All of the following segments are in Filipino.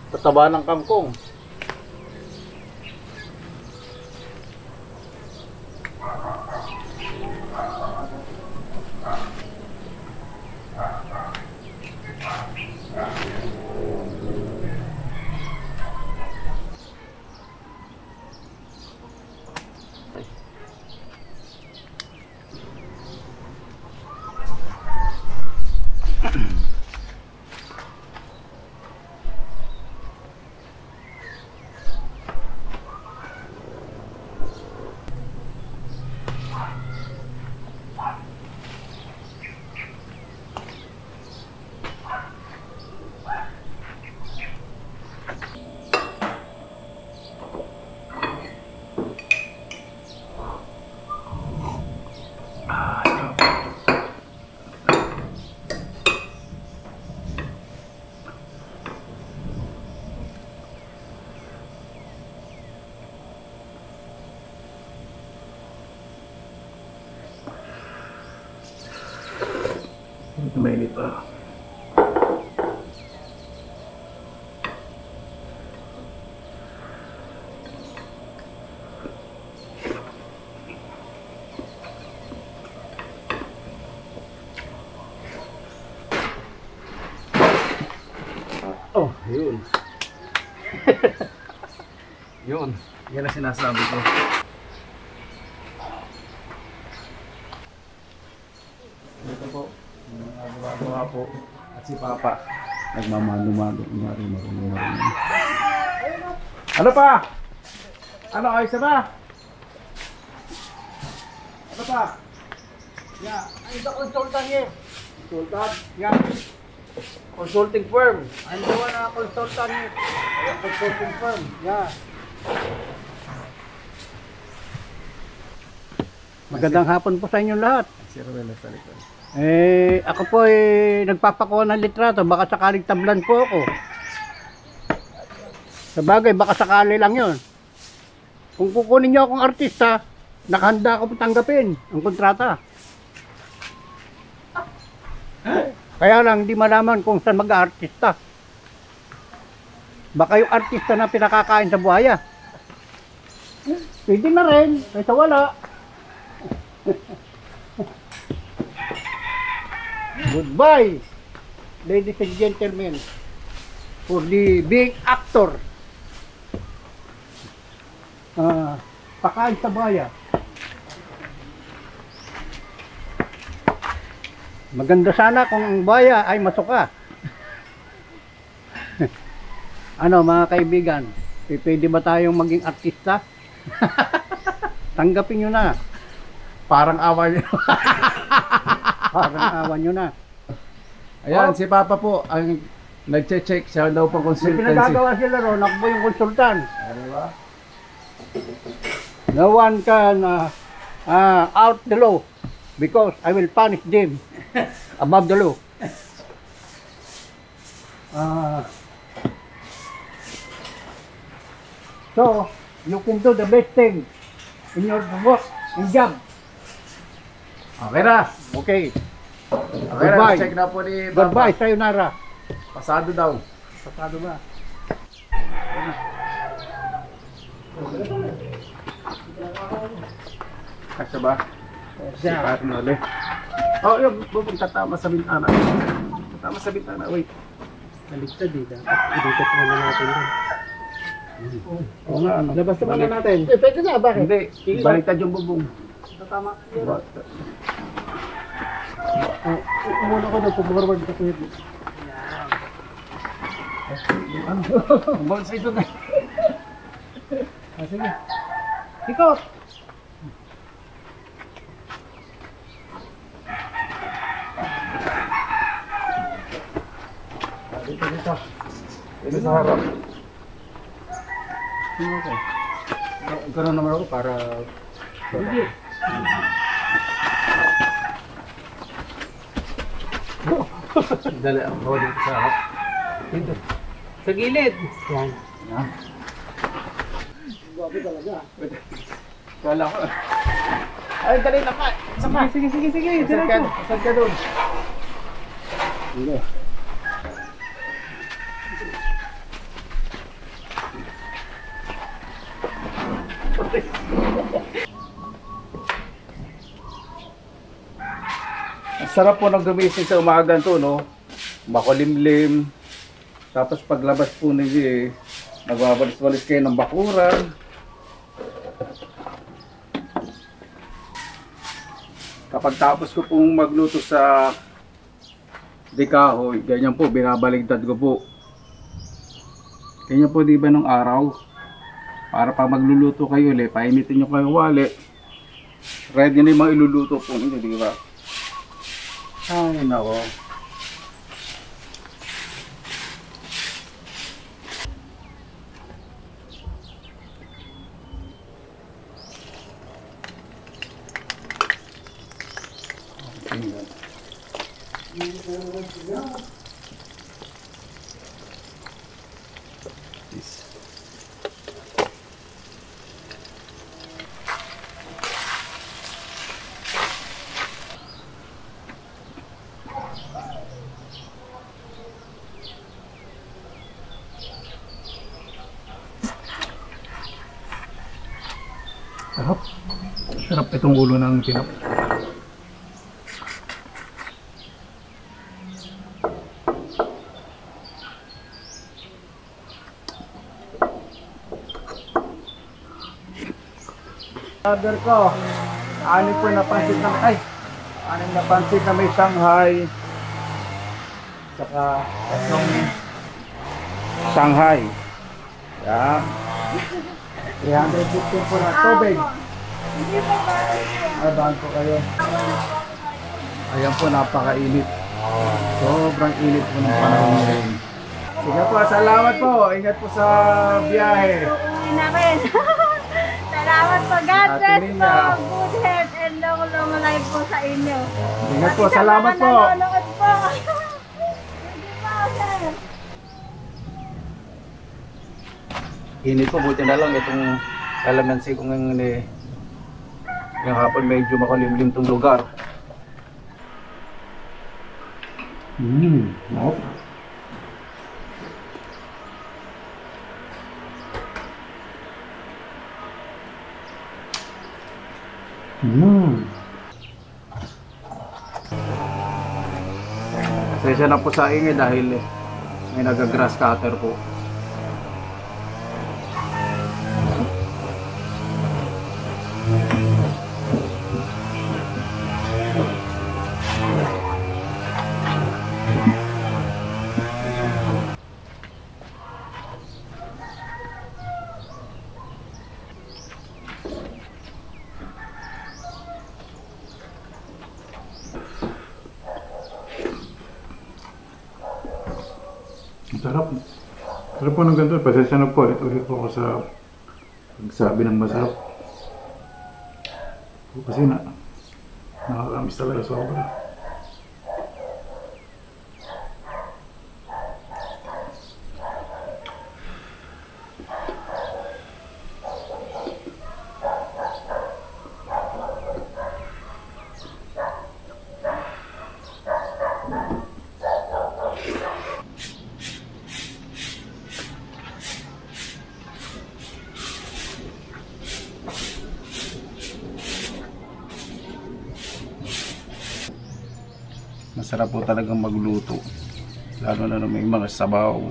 Tataba ng kangkong. Mainit pa. Oh, yun. Yun. Yan ang sinasabi ko. Ito po. Nagawa po. At si Papa. Nagmamano-mano. Ano pa? Ano? Ayos na ba? Ano pa? Yeah. I'm the consultant here. Consultant? Yeah. Consulting firm. I'm the one consultant here. Consulting firm. Yeah. Magandang hapon po sa inyong lahat. Si Ruel sa likod. Ako po nagpapakuha ng litrato. Baka sakaling tablan po ako. Sa bagay, baka sakali lang yon. Kung kukunin niyo akong artista, nakahanda ako tanggapin ang kontrata. Kaya lang, hindi malaman kung saan mag-artista. Baka yung artista na pinakakain sa buhaya. Pwede na rin, kaysa wala. Goodbye, ladies and gentlemen, for the big actor. Pakain sa baya. Maganda sana kung ang baya ay masuka. Ano mga kaibigan, pwede ba tayong maging artista? Tanggapin nyo na. Parang awa niyo. Parang awa nyo na. Ayan, si Papa po ang nagche-check. Siya daw po May consultancy. pinagagawa sila ron, ako po yung konsultan. Ano ba? No one can out the law because I will punish them above the law. So, you can do the best thing in your work and job. Okay na. Okay. Okay Goodbye. na. Check na po ni Papa. Goodbye, sayonara. Pasado daw. Pasado ba? Kasya ba? Sikat na ulit. Oh, yun. Pupunta tama sa bintana. Tama sa bintana. Wait. Naligtad eh. Idikot muna natin doon. Oo nga, ano. Labas naman na natin. Pwede na, bakit? Hindi. Baliktad yung bubong. Tama. Umuna ko na, pag-forward ka tuwid. Ano? Bounce ito na. Sige. Ikot! Dito. Dito sa harap. Sino ko? Ganun naman ako para... Hindi. Dali ako dito sa harap. Dito. Sa gilid. Yan. Yan. Guwapo talaga. Kala ko. Ay, dali na pa. Sama. Sige. Saan ka doon? Sige. Ang sarap po ng gumising sa umaga to, no? Makulimlim. Tapos paglabas po ninyo nagwawalis-walis kayo ng bakuran. Kapag tapos ko pong magluto sa dikahoy, ganyan po, binabaligtad ko po. Ganyan po di ba nung araw? Para pag magluluto kayo ulit, painitin nyo kayo wali. Ready na yung mga iluluto po ninyo, di ba? Ay, nako. Sarap. Sarap itong ulo ng tinap. Order ko. Anim po na pansit na anim na pansit na may Shanghai. Saka tatlong Shanghai. Yan. 350 po na tubig. Hindi po ba? Abahan po kayo. Ayan po, napakainit. Sobrang init po ng panahon ngayon. Sige po, salamat po. Ingat po sa biyahe. Uuwi na rin. Salamat po. God bless po. Good health and long life po sa inyo. Ingat po, salamat po. Nanonood po. Sige po, sir. Init po, buti na lang itong kalamansi ko ngayon yung hapon medyo makulimlim itong lugar. Nope. Pasensya na po sa ingay dahil may nag-grass cutter po. Sarap. Sarap po ng ganito. Pasensya na po. Ulit po ako sa pagsabi ng masarap. Kasi nakakamiss talaga sobra. Masarap po talagang magluto. Lalo na may mga sabaw.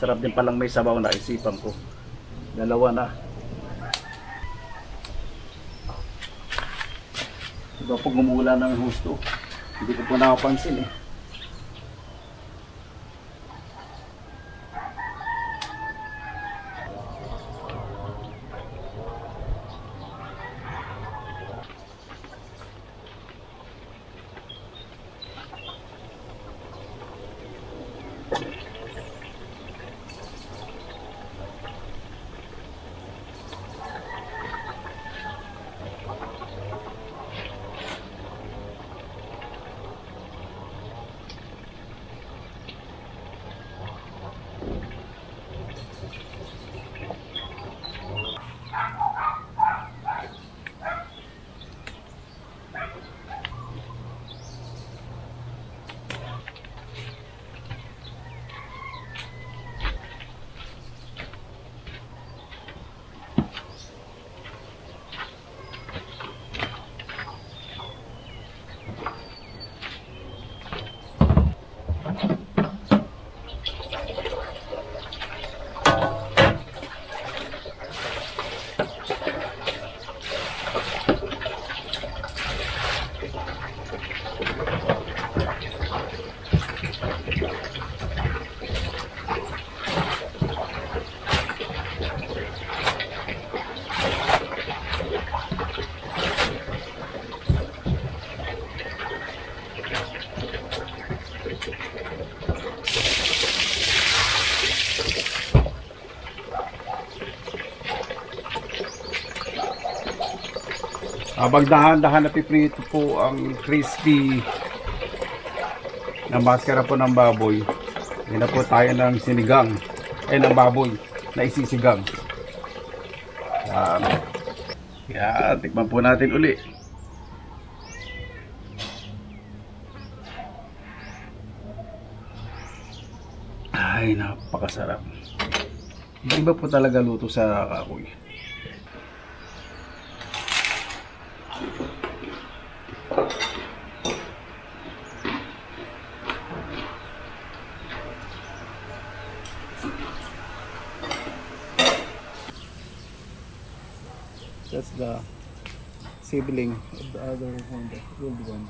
Masarap din palang may sabaw na isipan ko. Dalawa na. Diba pag umuulan ng husto, hindi ko po nakapansin eh. Habang dahan-dahan na piprito po ang crispy na maskara po ng baboy, yun na po tayo ng sinigang, ng baboy na isisigang. Yan, tikman po natin uli. Ay, napakasarap. Iba po talaga luto sa kahoy. That's the sibling of the other one, the old one.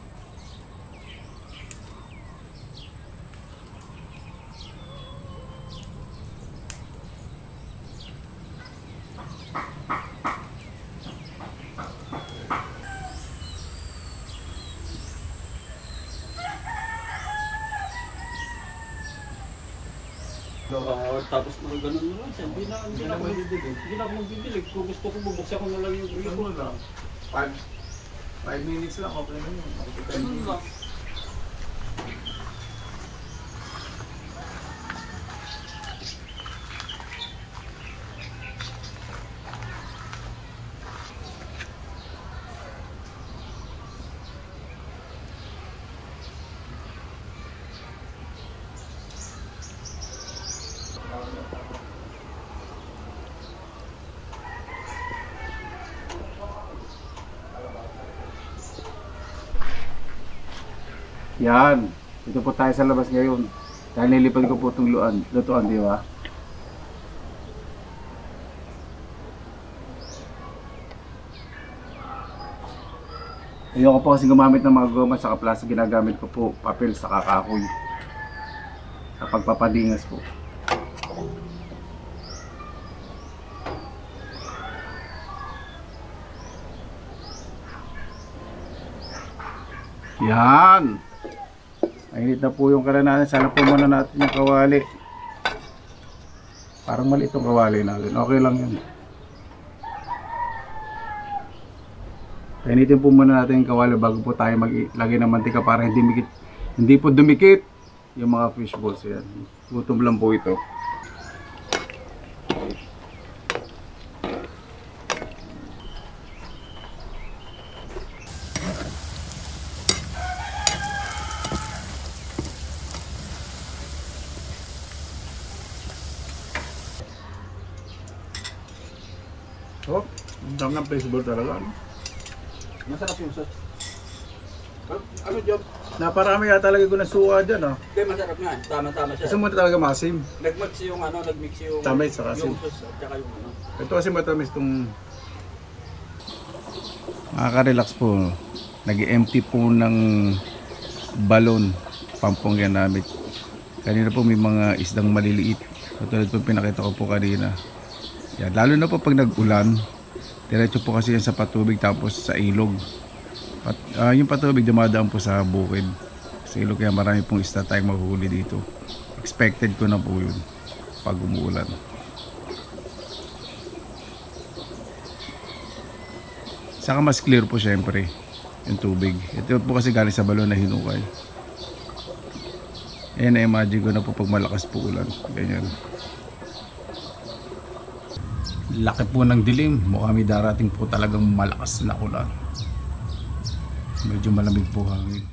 Tapos kung gano'n naman siya, hindi na ako magbibilig. Hindi na ako magbibilig. Kung gusto ko, bubuksan ko na lang yung gripo. 5 minutes lang, okay na yun. Ganun lang. Yan. Dito po tayo sa labas ngayon. Dahil nilipad ko po itong lutuan, di ba? Ayoko po kasi gumamit ng mga goma sa plastic. Ginagamit ko po papel sa kakahoy. Sa pagpapadingas po. Yan. Mainit na po yung kalan natin. Sana po muna natin yung kawali. Parang maliit yung kawali natin. Okay lang yun. Painitin po muna natin yung kawali bago po tayo maglagay ng mantika para hindi po dumikit yung mga fish balls. Yan. Gutom lang po ito. Oh, ang dami ng fishball talaga. No? Masarap yung sauce. Ano job? Naparami yata talaga ko na suka dyan, ah. Hindi, masarap nga. Tama-tama siya. Kasi muna talaga masim. Nagmix yung Tamis sa asim. yung sauce at saka yung ano. Ito kasi matamis itong... Nakaka-relax po. Nag-empty po ng balon. Pampong yan namin. Kanina po may mga isdang maliliit. Katulad po pinakita ko po kanina. Yan. Lalo na po pag nag-ulan. Diretso po kasi yan sa patubig tapos sa ilog. Yung patubig dumadaan po sa bukid. Sa ilog kaya marami pong isda tayong mahuhuli dito. Expected ko na po yun pag umuulan. Saka mas clear po syempre yung tubig. Ito po kasi galing sa balon na hinukay. Ayan, na-imagine ko na po pag malakas po ulan. Ganyan. Laki po ng dilim. Mukhang may darating po talagang malakas na ulan. Medyo malamig po hangin.